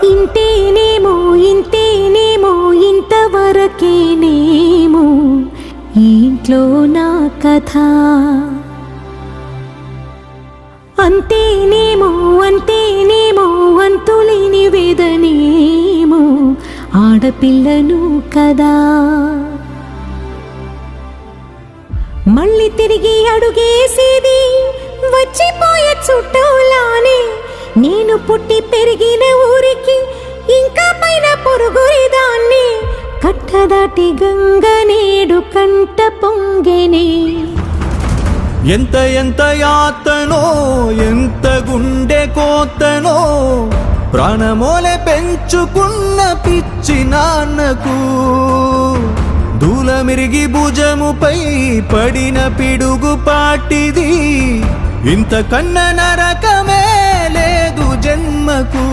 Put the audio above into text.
ఇంతేనేమో ఇంతేనేమో ఇంతవరకేనేమో ఈ ఇంట్లో నా కథ. అంతేనేమో అంతేనేమో అంతులేని వేదనేమో ఆడపిల్లను కదా. మళ్ళీ తిరిగి అడుగేసేది వచ్చిపోయే చుట్టూలానే. నేను పుట్టి పెరిగిన ఊరికి ఇంకా పైన పొరుగుదాన్ని. కట్టదాటి గంగ నేడు కంట పొంగెనే. ఎంత ఎంత యాతనో ఎంత గుండె కోతనో ప్రాణమోలే పెంచుకున్న పిచ్చి నాన్నకు. దూలమిరిగి భుజముపై పడిన పిడుగు పాటిది. ఇంతకన్నా నరకమే లేదు జన్మకు.